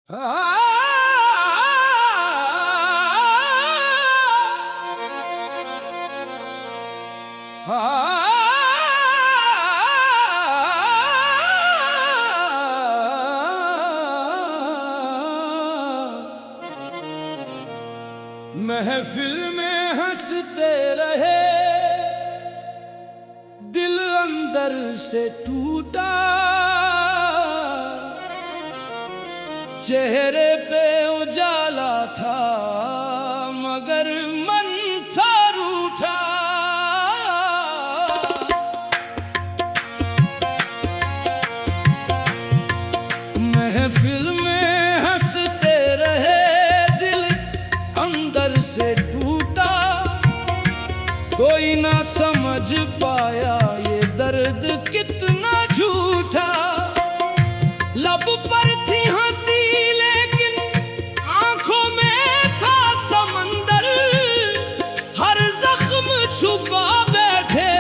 महफिल में हंसते रहे, दिल अंदर से टूटा। चेहरे पे उजाला था मगर मन था रूठा। महफिल में हंसते रहे, दिल अंदर से टूटा। कोई ना समझ पाया ये दर्द कितना झूठा। लब पर थी हंसी लेकिन आंखों में था समंदर। हर जख्म छुपा बैठे,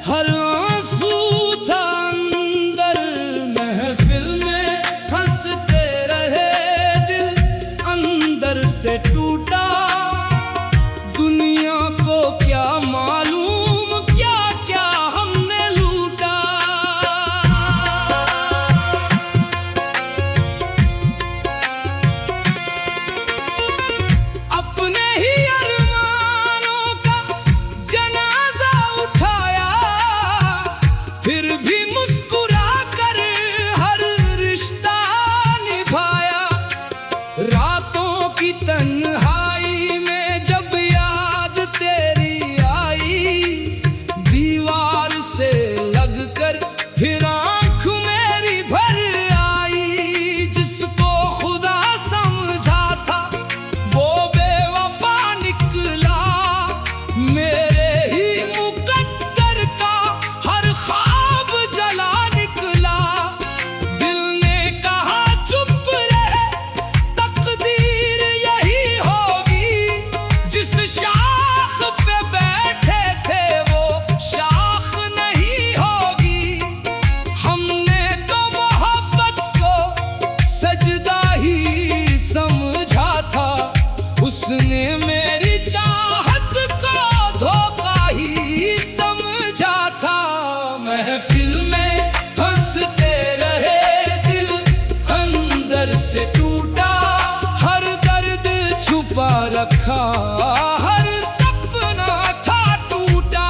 हर आंसू था अंदर। महफिल में हंसते रहे, दिल अंदर से टूटा। दुनिया को क्या मालूम क्या क्या हमने लूटा। अपने ही अरमानों का जनाजा उठाया, फिर भी मुस्कुरा कर हर रिश्ता निभाया। रातों की तन्हाई में जब याद तेरी आई, दीवार से लगकर फिर आंख मेरी भर आई। जिसको खुदा समझा था वो बेवफा निकला। मेरे ही मुकद्दर का हर ख्वाब जला निकला। दिल ने कहा चुप रहे, तकदीर यही होगी। जिस शाख पे बैठे थे वो शाख नहीं होगी। हमने तो मोहब्बत को सजदा ही समझा था, उसने मेरी चाहत को धोखा ही समझा था। महफिल में हंसते रहे, दिल अंदर से टूटा। हर दर्द छुपा रखा, हर सपना था टूटा।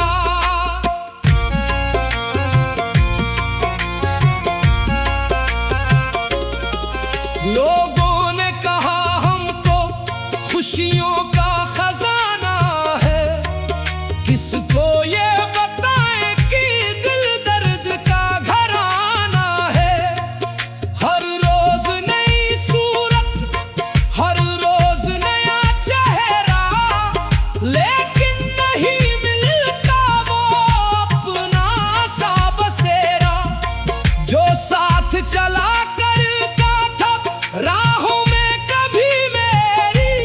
लोगों ने कहा हमको खुशियों का खजाना है। किसको ये बताएं कि दिल दर्द का घराना है। हर रोज नई सूरत, हर रोज नया चेहरा, लेकिन नहीं मिलता वो अपना सा बसेरा। जो साथ चला करता था राहों में कभी मेरी,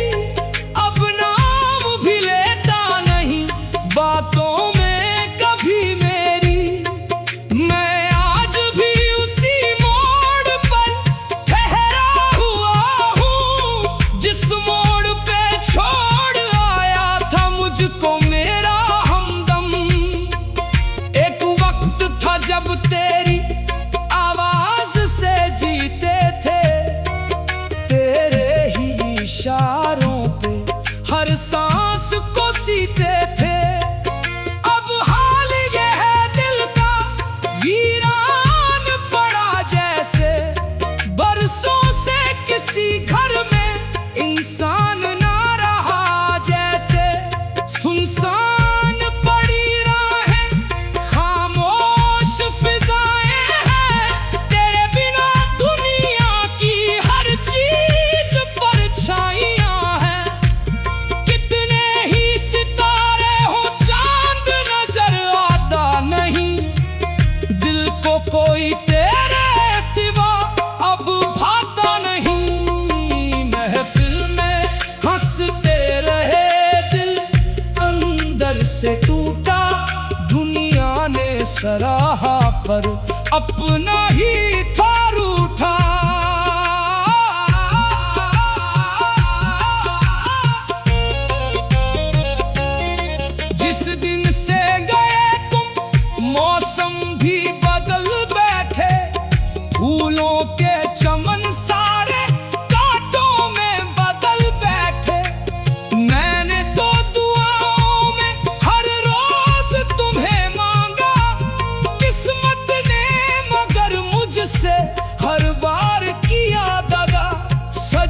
अब नाम भी लेता नहीं बातों में कभी मेरी। मैं आज भी उसी मोड़ पर ठहरा हुआ हूँ, जिस मोड़ पे छोड़ आया था मुझको मेरा हमदम। एक वक्त था जब तेरी आवाज से जीते थे, तेरे ही इशारों पे हर सांस को सीते थे। अब हाल ये है दिल का वीरान पड़ा जैसे, बरसों से किसी घर में इंसान ना रहा जैसे। सुनसान पड़ी राहें, खामोश फिजाएं हैं। तेरे बिना दुनिया की हर चीज परछाइयां हैं। कितने ही सितारे हो, चांद नजर आता नहीं। दिल को कोई तेरे सिवा अब भाता नहीं। महफिल में हंसते रहे, दिल अंदर से टूटा। दुनिया ने सराहा पर अपना ही था रूठा।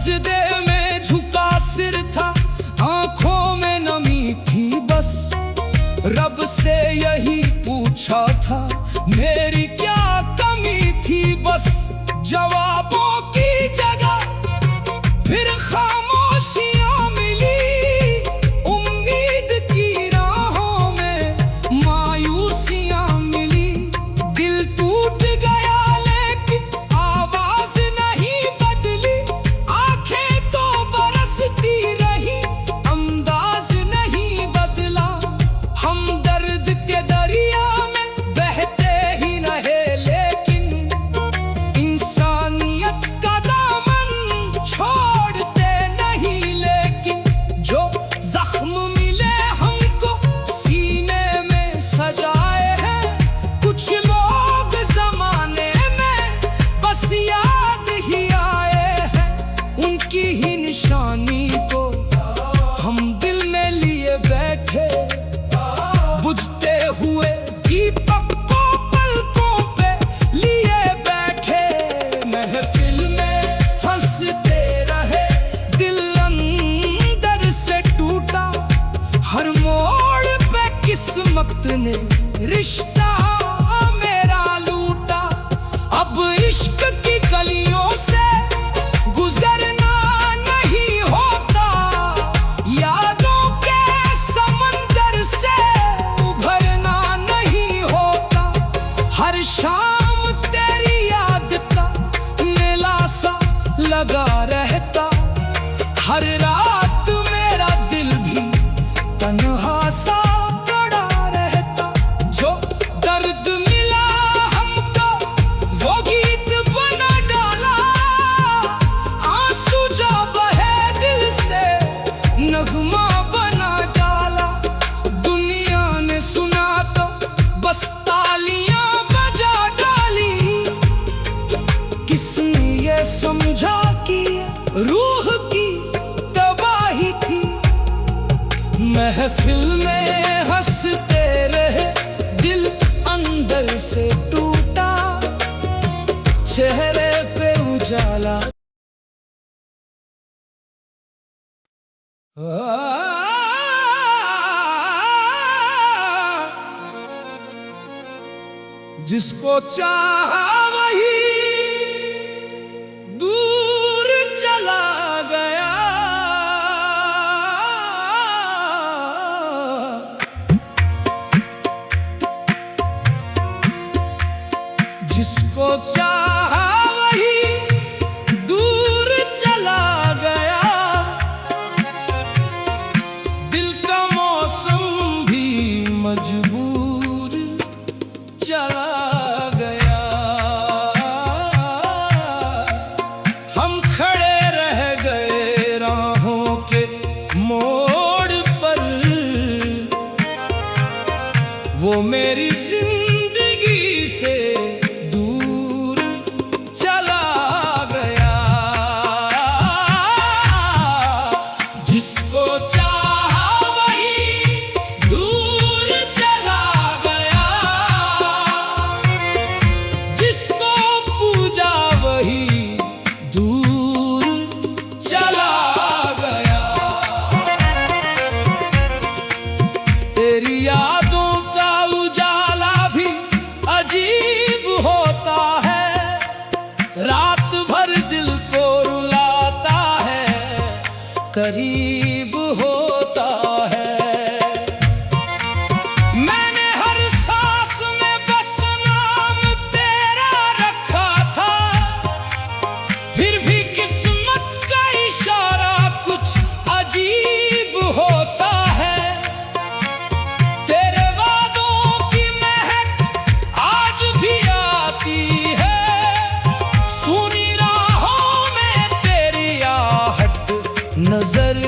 सजदे में झुका सिर था, आंखों में नमी थी बस। रब से यही पूछा था, मेरी क्या कमी थी बस। जवाबों की जगह फिर खामोशियां मिली, उम्मीद की राहों में मायूसियां मिली। दिल टूट गया लेकिन आवाज नहीं बदली, आंखें तो बरसती रही, अंदाज नहीं बदला। हम दर्द के दरिया में बहते ही रहे, लेकिन इंसानियत का दामन छोड़ते नहीं। लेकिन जो जख्म मिले हमको सीने में सजाए हैं, कुछ लोग जमाने में बस याद ही आए हैं। उनकी ही निशानी को हम दिल में लिए बैठे, बुझते हुए दीपक को पलकों पे लिए बैठे। महफिल में हंसते रहे, दिल अंदर से टूटा। हर मोड़ पे किस्मत ने रिश्ता मेरा लूटा। अब इश्क की गलियों से गुजरना नहीं होता, यादों के समंदर से उभरना नहीं होता। हर शाम तेरी याद का मेला सा लगा रहता, हर रात मेरा दिल भी तन्हा सा पड़ा रहता। जो दर्द मिला हमको वो गीत बना डाला, आंसू जो बहे दिल से नगमा बना डाला। दुनिया ने सुना तो बस तालियां बजा डाली, किसने ये समझा कि रूह की तबाही थी। महफिल में हंसते रहे, दिल अंदर से टूटा। चेहरे पे उजाला जिसको चाहा वही दूर चला गया। जिसको चाहा वही दूर चला गया। दिल का मौसम भी मजबूर चला गया। हम खड़े रह गए राहों के मोड़ पर, वो मेरी जिंदगी से दूर चला गया। जिसको चाहा वही दूर चला गया, जिसको पूजा वही दूर चला गया। तेरी यादों का उजाला भी अजीब होता है, रात भर दिल को रुलाता है, करीब होता है। मैंने हर सांस में बस नाम तेरा रखा था, फिर भी किस्मत का इशारा कुछ अजीब होता है। तेरे वादों की महक आज भी आती है, सूनी राहों में तेरी आहट नजर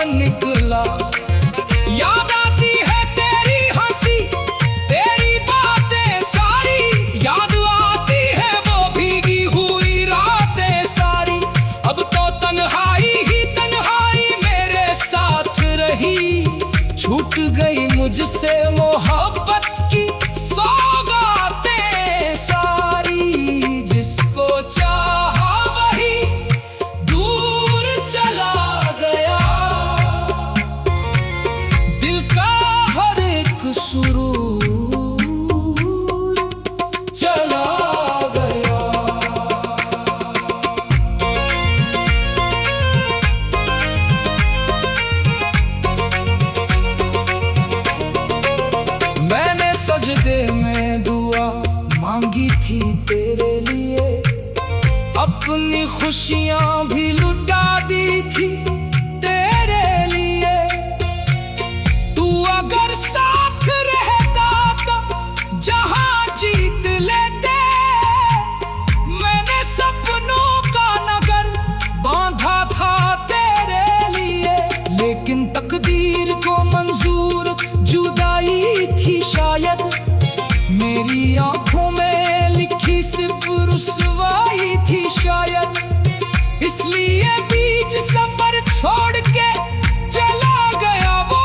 निकला। याद आती है तेरी हंसी, तेरी बातें सारी, याद आती है वो भीगी हुई रातें सारी। अब तो तन्हाई ही तन्हाई मेरे साथ रही, छूट गई मुझसे मोहब्बत की सौगातें सारी। जिसको चाहा वही दूर चला गया, दिल का हर एक सुरूर चला गया। मैंने सजदे में दुआ मांगी थी तेरे लिए, अपनी खुशियां भी लुटा दी थी तेरे लिए। तू अगर साथ रहता तो जहां जीत लेते। मैंने सपनों का नगर बांधा था तेरे लिए, लेकिन तकदीर को मंजूर जुदाई थी शायद। मेरी आंखों में लिखी सिर्फ रुसवाई थी शायद, इसलिए बीच सफर छोड़ के चला गया वो।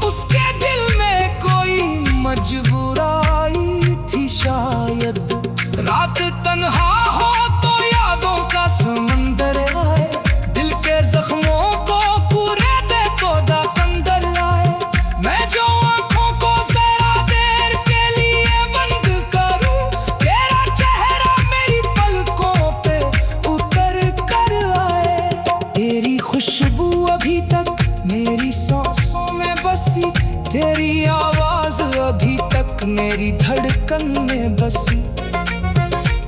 उसके दिल में कोई मजबूराई थी शायद। रात तन्हा हो तो यादों का समंदर आए, दिल के जख्मों को पूरे दे तो दाकंदर आए। मैं जो आंखों को जरा देर के लिए बंद करूं, तेरा चेहरा मेरी पलकों पे उतर कर आए। तेरी खुशबू अभी तक मेरी सांसों में बसी, तेरी आवाज अभी तक मेरी धड़कन में बसी।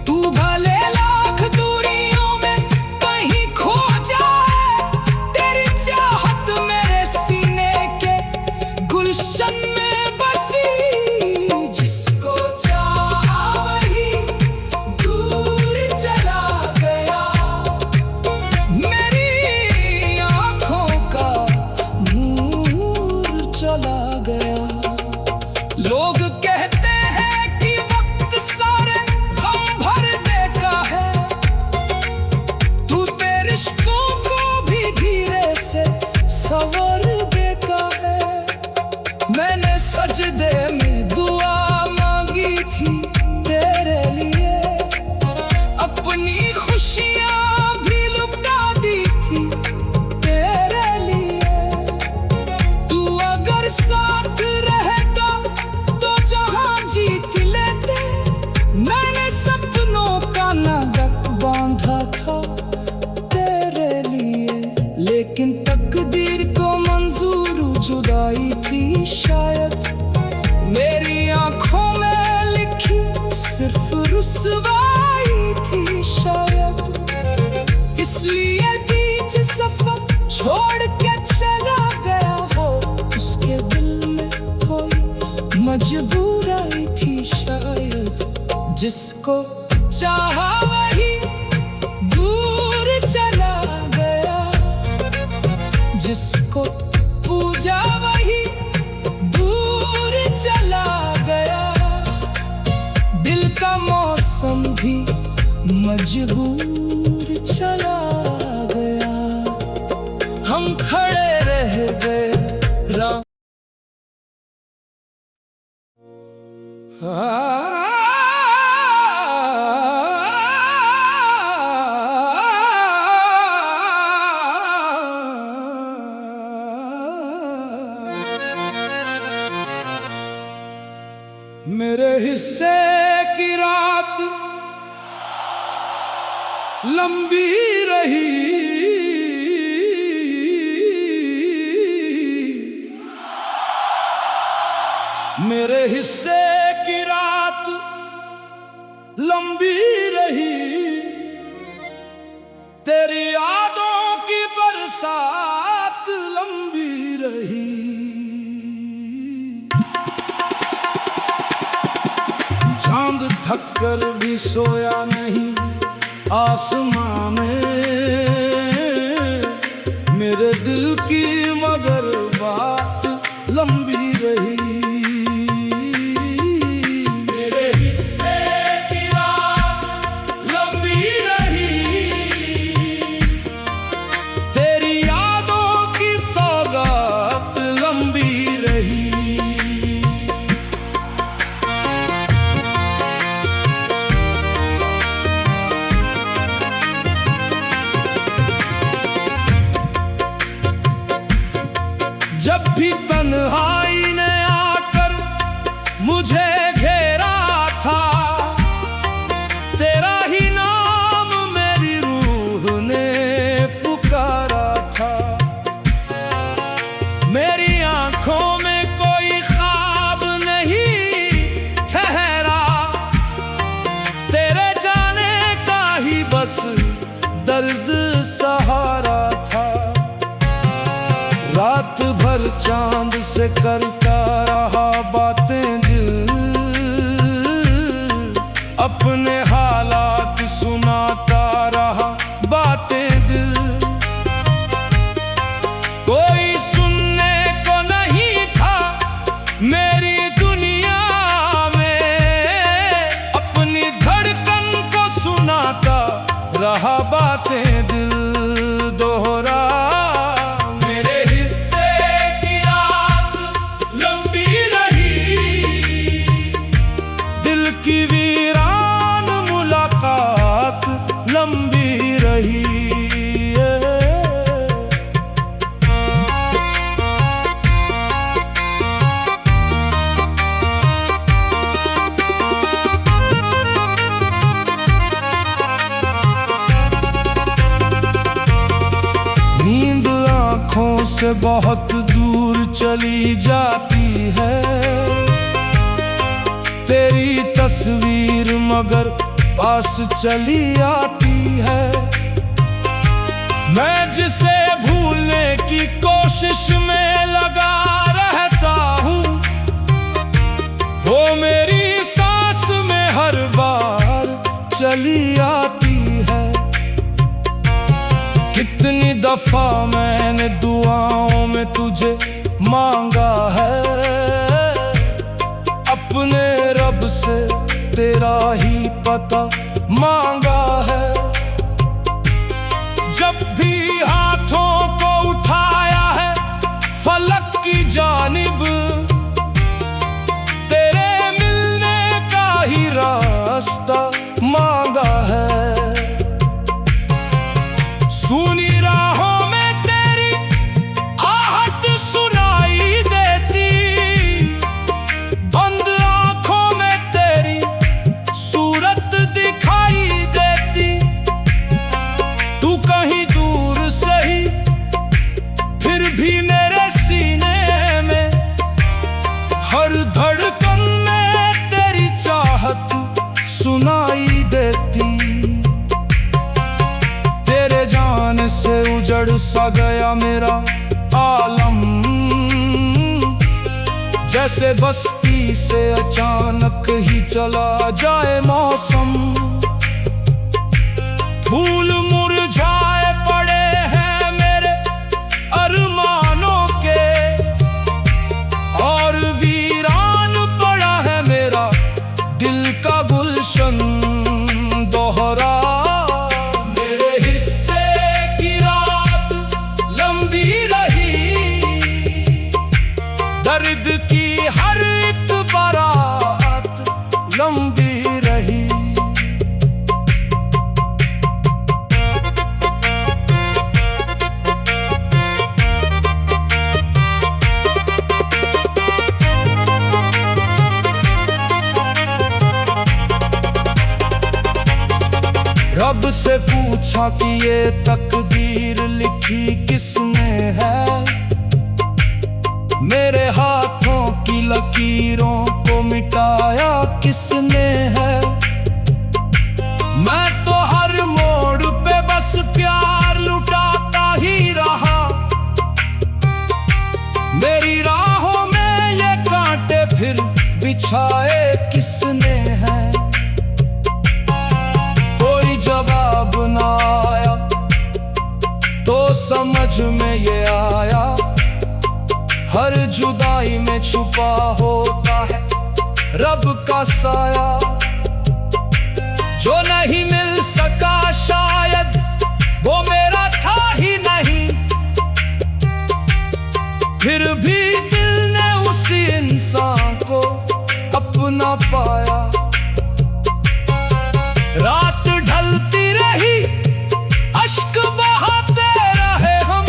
तू भले लाख दूरियों में कहीं खो जाए, तेरी चाहत मेरे सीने के गुलशन में बसी। जिसको चाहा वही दूर चला गया, मेरी आंखों का नूर चला गया। लोग कहते हैं कि वक्त सारे गम भर देता है, तू तेरे रिश्तों को भी धीरे से संवर देता है। मैंने सजदे में दुआ मांगी थी तेरे लिए, अपनी खुशियां भी लुटा दी थी तेरे लिए। तू अगर साथ रहता तो जहां जीत लेते। मैंने सपनों का नगर बांधा था तेरे लिए, लेकिन तकदीर को मंजूर जुदाई थी शायद। मेरी आंखों में लिखी सिर्फ रुसवाई थी शायद, इसलिए बीच सफर छोड़ के चला गया वो। उसके दिल में कोई मजबूराई थी शायद, जिसको चाहा वही दूर चला गया। जिसको पूजा वही दूर चला गया। दिल का मौसम भी मजबूर चला गया। हम खड़े रह गए राह। मेरे हिस्से की रात लंबी रही, मेरे हिस्से की रात लंबी रही। तेरी यादों की बरसात लंबी रही। चांद थक कर भी सोया नहीं आसमां में, मेरे दिल की मगर बात लंबी रही। मेरे हिस्से की रात लंबी रही, तेरी यादों की सौगात लंबी रही। जब भी तन्हाई ने आकर मुझे घेरा था, तेरा ही नाम मेरी रूह ने पुकारा था। मेरी आंखों में कोई ख्वाब नहीं ठहरा, तेरे जाने का ही बस दर्द सहारा था। रात भर चांद से करता रहा बातें दिल, अपने हालात सुनाता रहा बातें दिल। कोई सुनने को नहीं था मेरी दुनिया में, अपनी धड़कन को सुनाता रहा बातें दिल दोहरा। की वीरान मुलाकात लंबी रही। नींद आंखों से बहुत दूर चली जाती है, तेरी तस्वीर मगर पास चली आती है। मैं जिसे भूलने की कोशिश में लगा रहता हूँ, वो मेरी सांस में हर बार चली आती है। कितनी दफा मैंने दुआओं में तुझे मांगा है, अपने रब से तेरा ही पता मांगा है। जब भी हाथों को उठाया है फलक की जानिब, तेरे मिलने का ही रास्ता मांगा है। सुनी राहों में तेरी आहट सुनाई देती, बंद आंखों में तेरी सूरत दिखाई देती। तू कहीं दूर से ही फिर भी मेरे सीने में, हर धड़कन में तेरी चाहत सुनाई देती। तेरे जाने से उजड़ सा गया मेरा आलम, जैसे बस्ती से अचानक ही चला जाए मौसम। फूल मुरझाए पड़े हैं मेरे अरमानों के, और वीरान पड़ा है मेरा दिल का गुलशन दोहरा। मेरे हिस्से की रात लंबी रही, दर्द की हर एक बारात लंबी रही। रब से पूछा कि ये तकदीर लिखी किसने है, मेरे हाथों की लकीरों को मिटाया किसने है। मैं तो हर मोड़ पे बस प्यार लुटाता ही रहा, मेरी राहों में ये कांटे फिर बिछाए किसने हैं। कोई जवाब ना आया तो समझ में हर जुदाई में छुपा होता है रब का साया, जो नहीं मिल सका शायद वो मेरा था ही नहीं। फिर भी दिल ने उसी इंसान को अपना पाया। रात ढलती रही, अश्क बहाते रहे हम,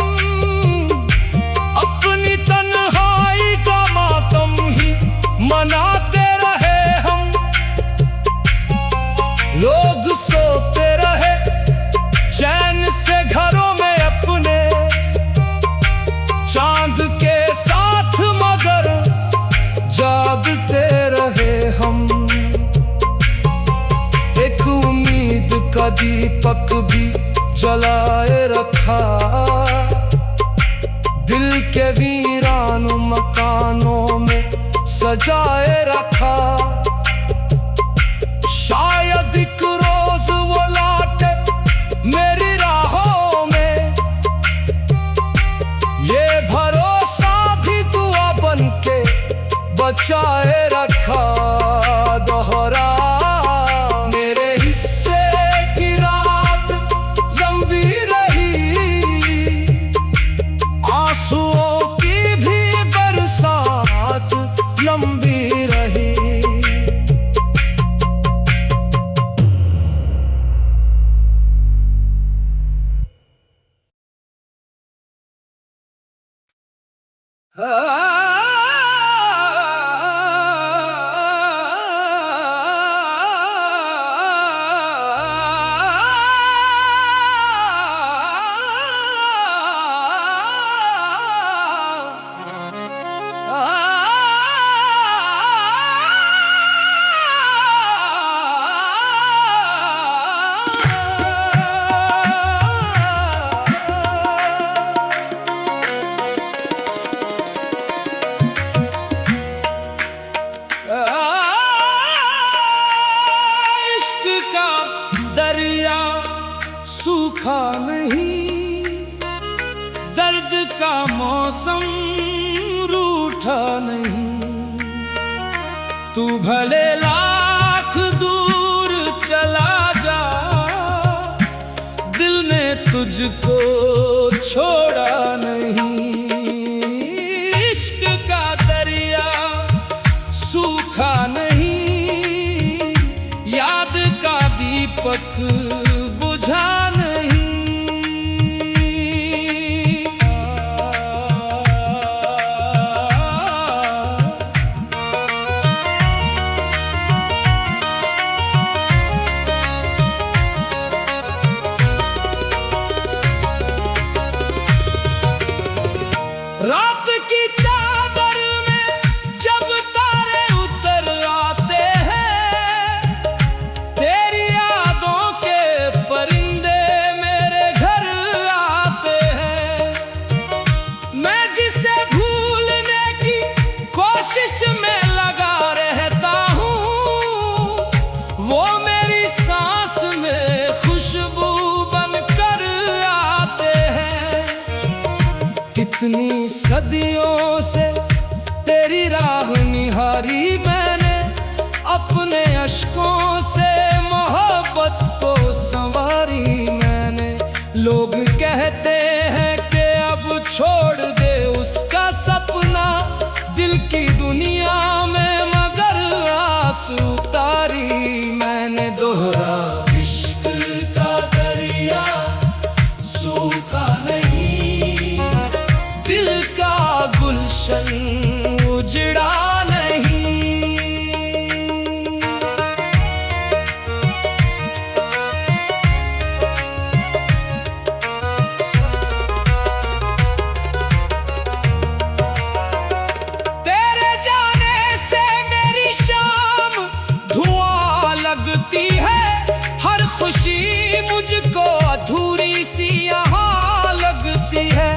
अपनी तन्हाई का मातम ही मनाते रहे हम। लोग सोते रहे चैन से घरों में अपने, चांद के साथ मगर जागते रहे हम। एक उम्मीद का दीपक भी जलाए रखा, दिल के वीरान मकानों में सजाए रखा। शायद एक रोज वो लौटे मेरी राहों में, ये भरोसा भी दुआ बन के बचाए रखा। दोहरा मेरे हिस्से की रात लंबी रही, आंसुओं की भी बरसात लंबी रही। सूखा नहीं, दर्द का मौसम रूठा नहीं। तू भले लाख दूर चला जा, दिल ने तुझको छोड़ा नहीं। इश्क का दरिया सूखा नहीं, याद का दीपक बुझा नहीं। रात की चादर में जब तारे उतर आते हैं, तेरी यादों के परिंदे मेरे घर आते हैं। मैं जिसे भूलने की कोशिश में लगा रहता हूँ, वो मेरी सांस में खुशबू बनकर आते हैं। कितनी सदियों से तेरी राह निहारी मैंने, अपने अश्कों से मोहब्बत को संवारी मैंने। लोग कहते हैं कि अब छोड़ दे उसका सपना, दिल की दुनिया में मगर आस उतारी मैंने। दोहरा इश्क का दरिया सूखा नहीं, दिल का गुलशन उजड़ा नहीं। तेरे जाने से मेरी शाम धुआं लगती है, हर खुशी मुझको अधूरी सी यहाँ लगती है।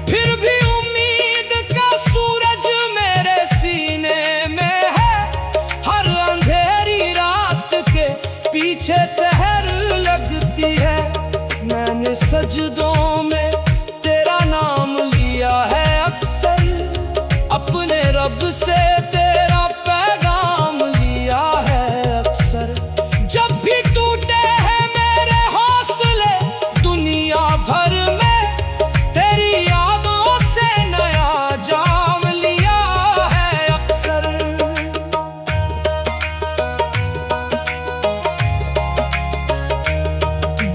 फिर भी उम्मीद का सूरज मेरे सीने में है, हर अंधेरी रात के पीछे शहर लगती है। मैंने सजदों में तेरा नाम लिया है अक्सर, से तेरा पैगाम लिया है अक्सर। जब भी टूटे हैं मेरे हौसले दुनिया भर में, तेरी यादों से नया जाम लिया है अक्सर।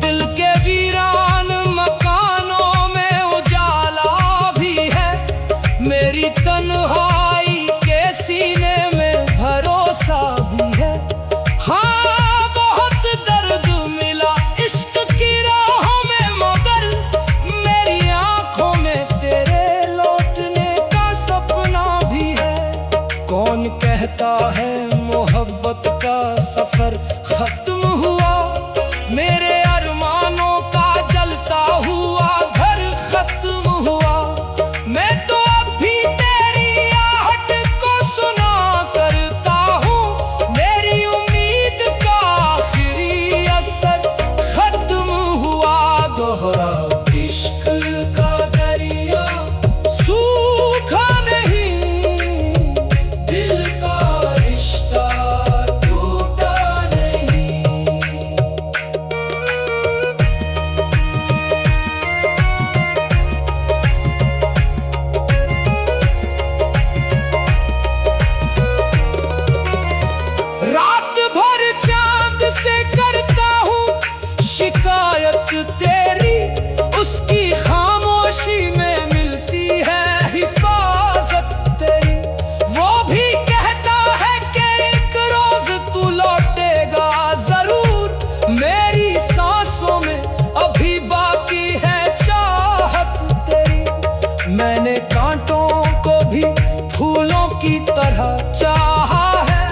दिल के वीरान मकानों में उजाला भी है, मेरी तन्हाई के सीने में भरोसा भी है। हाँ बहुत दर्द मिला इश्क की राहों में, मगर मेरी आंखों में तेरे लौटने का सपना भी है। कौन कहता है मोहब्बत का सफर खत्म हुआ, मेरे अरमानों का जलता हुआ घर खत्म हुआ। मैं तो अब भी तेरी आहट को सुना करता हूँ, मेरी उम्मीद का आखिरी असर खत्म हुआ। दोहरा इश्क का दरिया सूखा नहीं, दिल का रिश्ता टूटा नहीं। रात भर चांद से करता हूँ शिकायत तेरी, उसकी खामोशी में मिलती है हिफाजत तेरी। वो भी कहता है कि एक रोज तू लौटेगा जरूर, मेरी सांसों में अभी बाकी है चाहत तेरी। मैंने कांटों को भी फूलों की तरह चाहा है,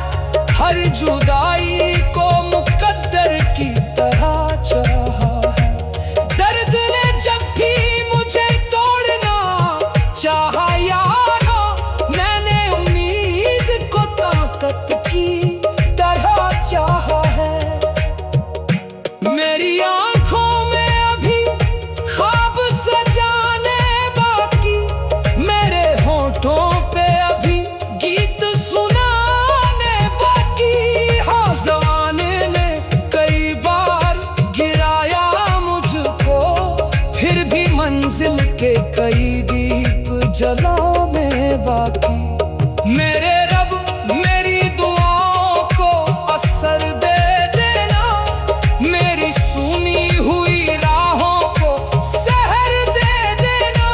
हर जुदाई को मुकद्दर की तरह चाहा है। दर्द ने जब भी मुझे तोड़ना चाहा यारो, मैंने उम्मीद को ताकत की तरह चाहा है। मेरी आंखों में अभी ख्वाब सजाने बाकी, मेरे होठों पे अभी गीत सुनाने बाकी। हाँ ज़माने ने कई बार गिराया मुझको, फिर भी मंजिल के कई दीप जलाने बाकी। मेरे रब मेरी दुआओं को असर दे देना, मेरी सुनी हुई राहों को सहर दे देना।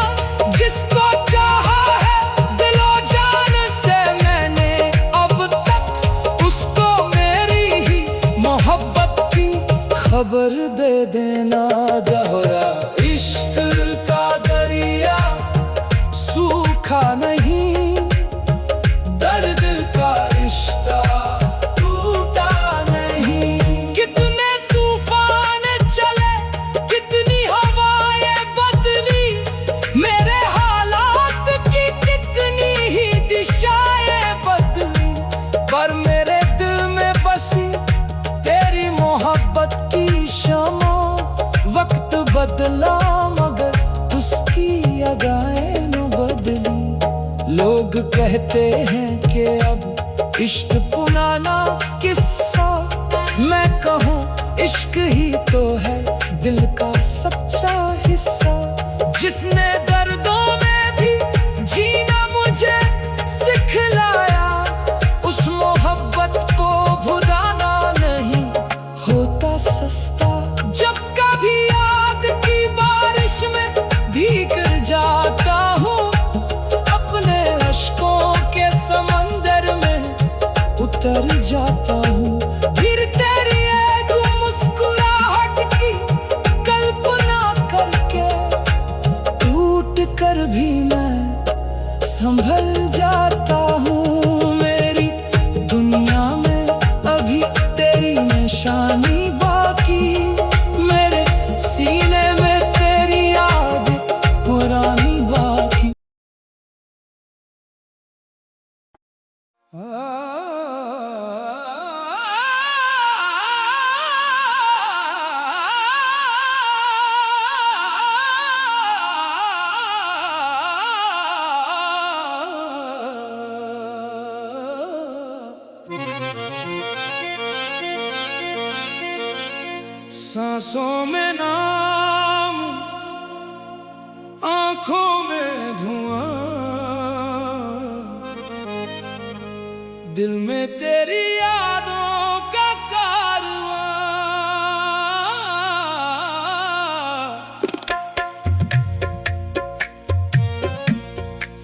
जिसको चाहा है दिलो जान से मैंने अब तक, उसको मेरी ही मोहब्बत की खबर दे देना। दोहरा इश्क का दरिया सूखा नहीं, दर्द का रिश्ता टूटा नहीं। कितने तूफान चले, कितनी हवाएं बदली, मेरे हालात की कितनी ही दिशाएं बदली, पर मेरे दिल में बसी तेरी मोहब्बत की शमा। वक्त बदला मगर उसकी अदाएं न बदली। लोग कहते हैं कि अब इश्क पुराना किस्सा, मैं कहूँ इश्क ही तो है दिल का सच्चा हिस्सा। जिसने दर्दों में भी जीना मुझे सिखलाया, उस मोहब्बत को भुलाना नहीं होता सस्ता। जब कभी याद की बारिश में भीग जाता हूँ, अपने अश्कों के समंदर में उतर जाता हूँ। फिर तेरी एक मुस्कुराहट की कल्पना करके टूट कर भी मैं संभल जाता हूँ। मेरी दुनिया में अभी तेरी निशानी बाकी, मेरे सीने में तेरी याद पुरानी बाकी। सांसों में नाम, आंखों में धुआं, दिल में तेरी यादों का कारवां।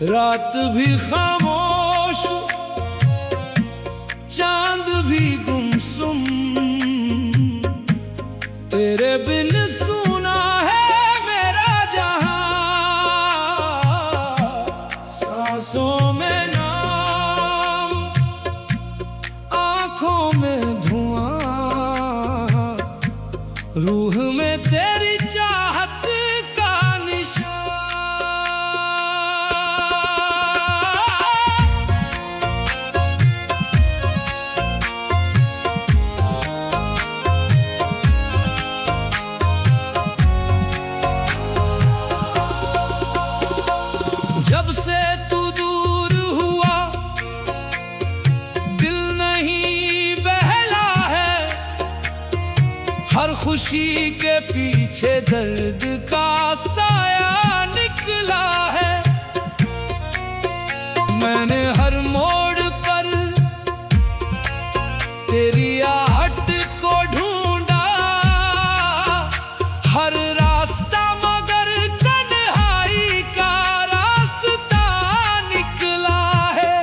रात भी खामोश, चांद भी गुमसुम, तेरे बिन सुना है मेरा जहां। सांसों में नाम, आंखों में धुआं, रूह में तेरी चाहत का निशान। जब से तू दूर हुआ, दिल नहीं बहला है, हर खुशी के पीछे दर्द का साया निकला है। मैंने हर मोड़ पर तेरी आहट को ढूंढा, हर रास्ता मगर तन्हाई का रास्ता निकला है।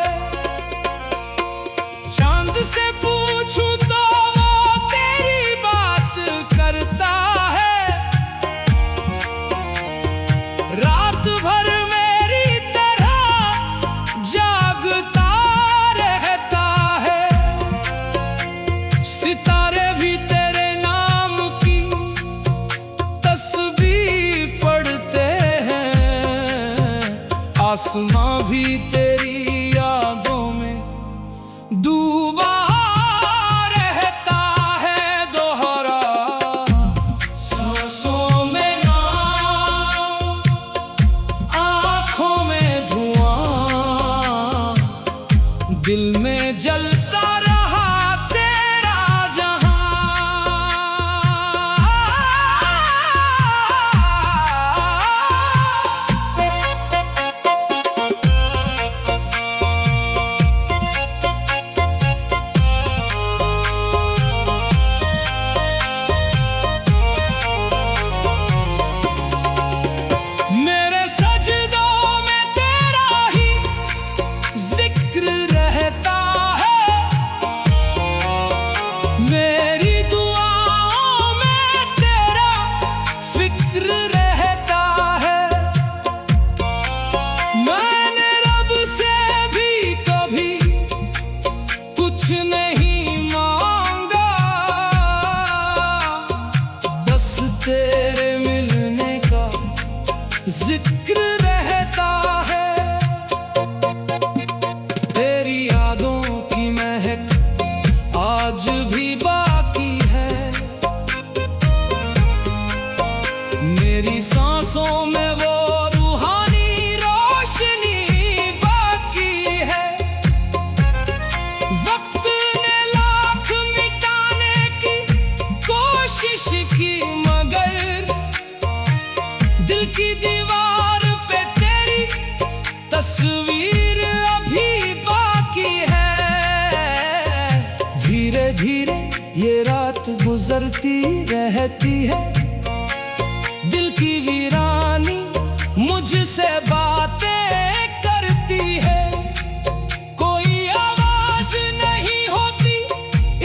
चांद से पूछूं तो वो तेरी बात करता है, रात भर मेरी तरह जागता रहता है। सितारे भी तेरे नाम की तस्बीह पढ़ते हैं, आसमां भी तेरी यादों में डूबा रहता है। दोहरा सांसों में नाम, आंखों में धुआं, दिल में जलता रहा तेरा जहां। मेरे सजदों में तेरा ही जिक्र रहता है, मेरी दुआओं में तेरा फिक्र रहता है। मैंने रब से भी कभी कुछ नहीं मांगा, बस तेरे मिलने का जिक्र रहता है। तेरी यादों की महक आज भी बाकी है, मेरी सांसों में वो रूहानी रोशनी बाकी है। वक्त ने लाख मिटाने की कोशिश की, मगर दिल की दीवार पे तेरी तस्वीर अभी बाकी है। धीरे धीरे ये रात गुजरती रहती है, दिल की वीरानी मुझसे बातें करती है। कोई आवाज नहीं होती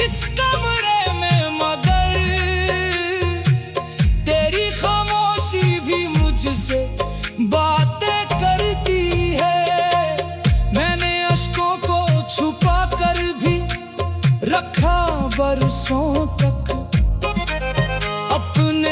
इस कमरे में, मगर तेरी खामोशी भी मुझसे बातें करती है। मैंने अश्कों को छुपा कर भी रखा बरसों तक, अपने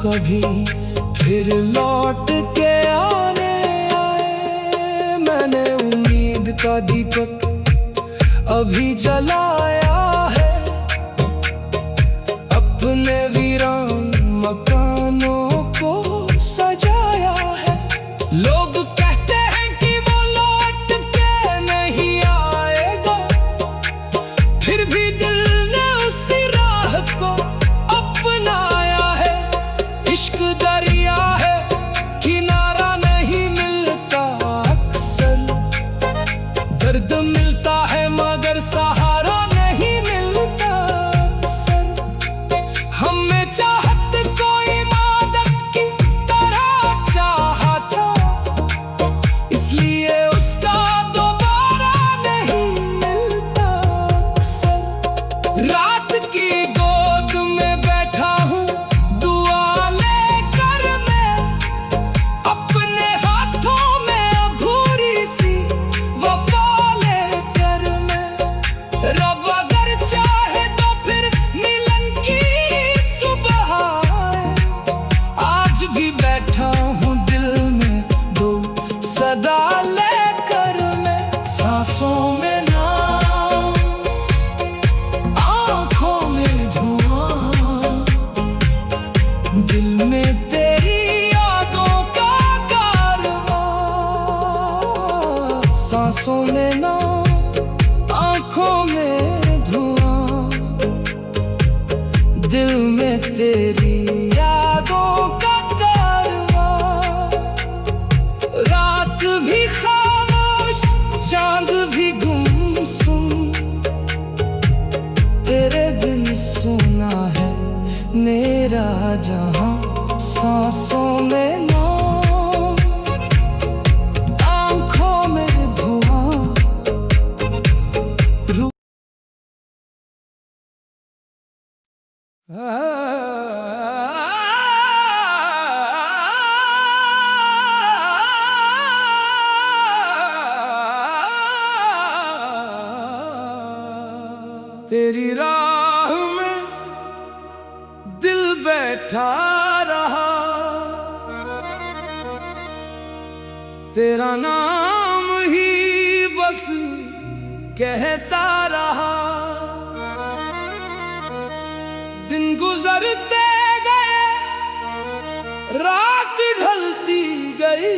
कभी फिर लौट के आने आए। मैंने उम्मीद का दीपक अभी जलाया है, अपने वीरान मकानों को सजाया है। लोग कहते हैं कि वो लौट के नहीं आएगा, फिर भी दिल ने उसी राह को अपनाया है। इश्क दरिया है, किनारा नहीं मिलता अक्सर। दर्द मिलता है मगर सहारा नहीं मिलता अक्सर। हमें चाहत कोई इबादत की तरह चाहा था, इसलिए उसका दोबारा नहीं मिलता अक्सर। रात की गोद में बैठा हूँ दुआ लेकर मैं, अपने हाथों में अधूरी सी वफा लेकर मैं। रब अगर चाहे तो फिर मिलन की सुबह आए। आज भी बैठा हूँ दिल में दो सदा लेकर मैं। सांसों में नाम, आँखों में धुआं, दिल में तेरी यादों का कारवां। सांसों में नाम, आँखों में धुआं, दिल में तेरी यादों का कारवां। रात भी खामोश, चांद भी गुमसुम, तेरे बिन सुना है मेरा जहां। सांसों में नाम, आँखों में धुआं, तेरी राह में दिल बैठा रहा, तेरा नाम ही बस कहता रहा। दिन गुजरते गए, रात ढलती गई,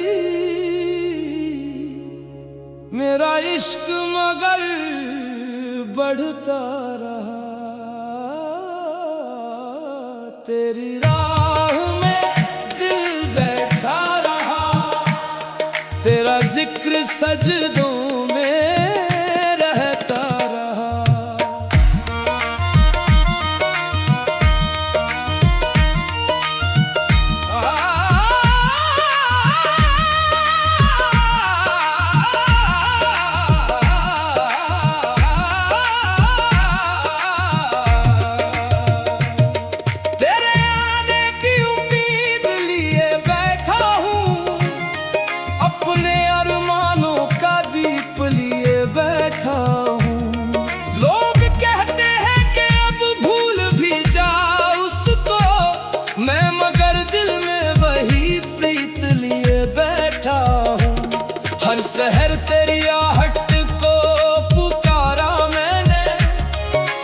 मेरा इश्क मगर बढ़ता रहा। तेरी राह में दिल बैठा रहा, तेरा जिक्र सजदों में रहता रहा। तेरे आने की उम्मीद लिए बैठा हूँ, अपने अरमानों का दीप लिए बैठा हूँ। लोग कहते हैं कि अब भूल भी जा उसको, मैं मगर दिल में वही प्रीत लिए बैठा हूँ। हर शहर तेरी आहट को पुकारा मैंने,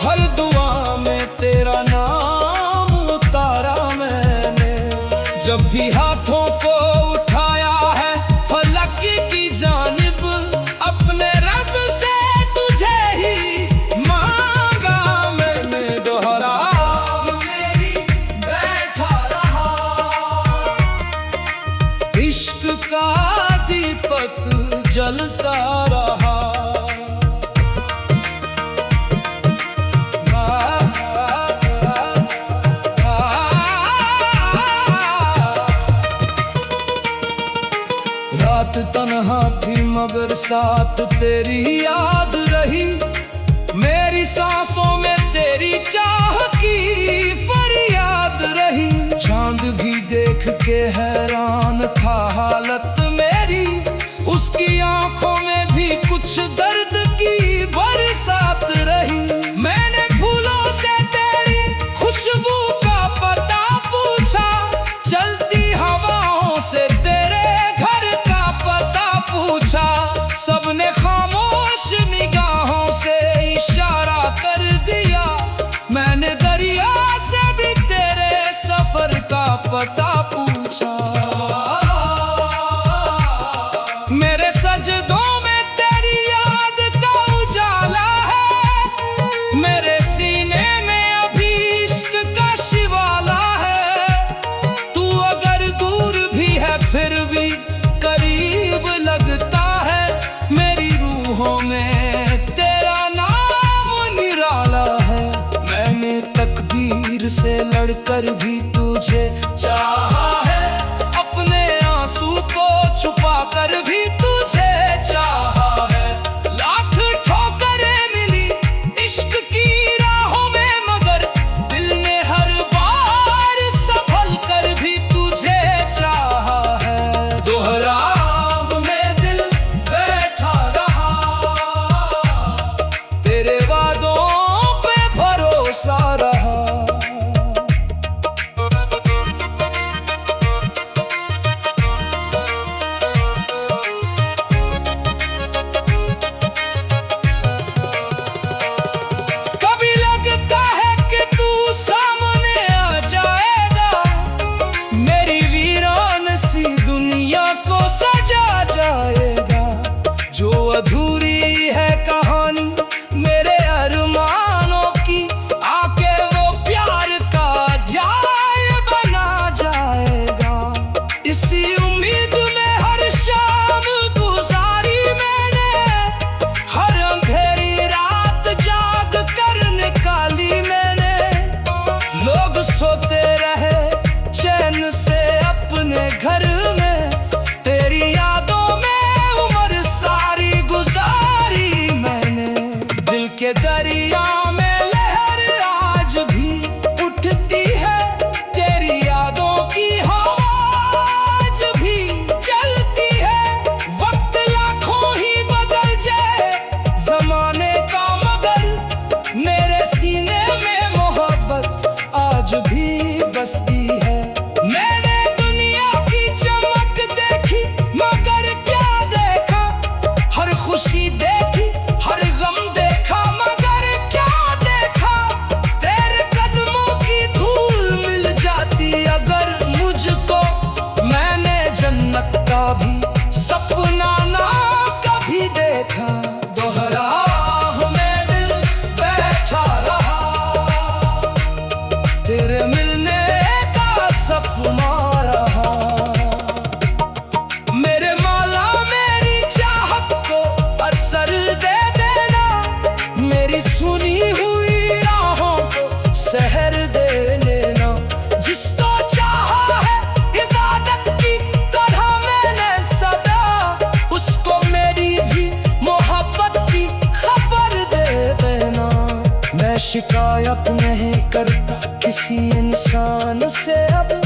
हर दुआ में तेरा नाम उतारा मैंने। जब भी हाथों को उठाया है फलक की जानिब, अपने रब से तुझे ही मांगा मैंने दोहरा। मेरी बैठा रहा, इश्क का दीपक जलता रहा। रात तन्हा थी मगर साथ तेरी याद रही, मेरी सांसों में तेरी चाह की फरियाद रही। चांद भी देख के हैरान था हालत मेरी, उसकी आंखों में भी कुछ दर्द की बरसात रही। मैंने फूलों से तेरी खुशबू का पता पूछा, लम्हों में तेरा नाम निराला है। मैंने तकदीर से लड़कर भी तुझे चाहा है, अपने आंसू को छुपा कर भी तुझे चाहा है। लाख ठोकरें मिली इश्क की राहों में, मगर दिल ने हर बार संभल कर भी तुझे चाहा है। दोहराव में दिल बैठा रहा, तेरे वादों पे भरोसा रहा। जो अधूरी है कहानी मेरे अरमानों की, आके वो प्यार का अध्याय बना जाएगा। इसी उम्मीद में हर शाम गुजारी मैंने, हर अंधेरी रात जाग कर निकाली मैंने। लोग सोते रहे चैन से अपने घर में, तेरी यादों में के दरिया में लहर आज भी उठती है, तेरी यादों की हवा आज भी चलती है। वक्त लाखों ही बदल जाए जमाने का, मगर मेरे सीने में मोहब्बत आज भी बसती है। मैंने दुनिया की चमक देखी मगर क्या देखा, हर खुशी देखी हर गम देखा, मगर क्या देखा। तेरे कदमों की धूल मिल जाती अगर मुझको, मैंने जन्नत का भी सपना ना कभी देखा। दोहराव में दिल बैठा रहा, तेरे मिलने का सपना रहा। मेरे मौला मेरी चाहत को असर दे देना, मेरी सुनी हुई राहों को सहर दे लेना। जिसको चाहा है इबादत की तरह मैंने सदा, उसको मेरी भी मोहब्बत की खबर दे देना। मैं शिकायत नहीं करता किसी इंसान से, अब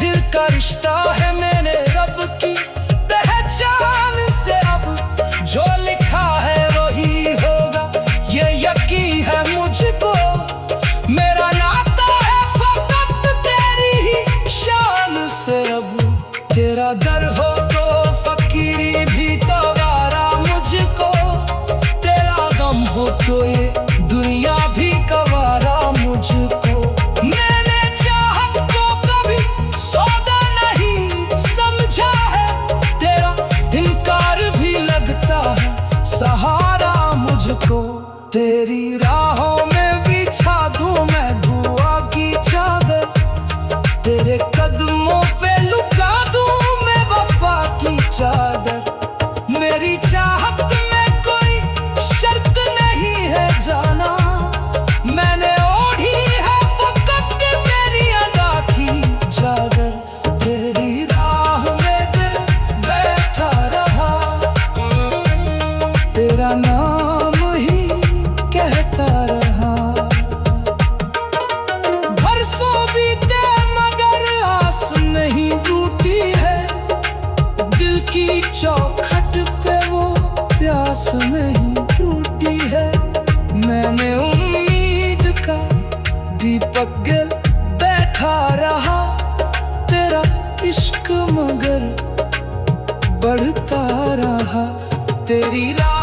दिल का रिश्ता है मैंने रब की पहचान से। अब जो लिखा है वही होगा ये यकीन है मुझको, मेरा नाता है फकत तेरी ही शान से। अब तेरा दर हो तो फकीरी भी तवारा मुझको, तेरा गम हो तो ये दुनिया भी कवारा मुझको। मैंने चाहत को कभी सौदा नहीं समझा है, तेरा इनकार भी लगता है सहारा मुझको। तेरी राहों में बिछा दूं मैं दुआ की चादर, तेरे कदमों पे लुका दूं मैं वफा की चादर। मेरी चाहत में कोई शर्त नहीं है जाना, मैंने ओढ़ी है फकत तेरी अदा की चादर। तेरी राह में दिल बैठा रहा, तेरा नाम ही कहता रहा। बरसों बीते मगर आस नहीं टूटी है, दिल की चौखट पे वो प्यास नहीं टूटी है। मैंने उम्मीद का दीपक गिल बैठा रहा, तेरा इश्क मगर बढ़ता रहा। तेरी राह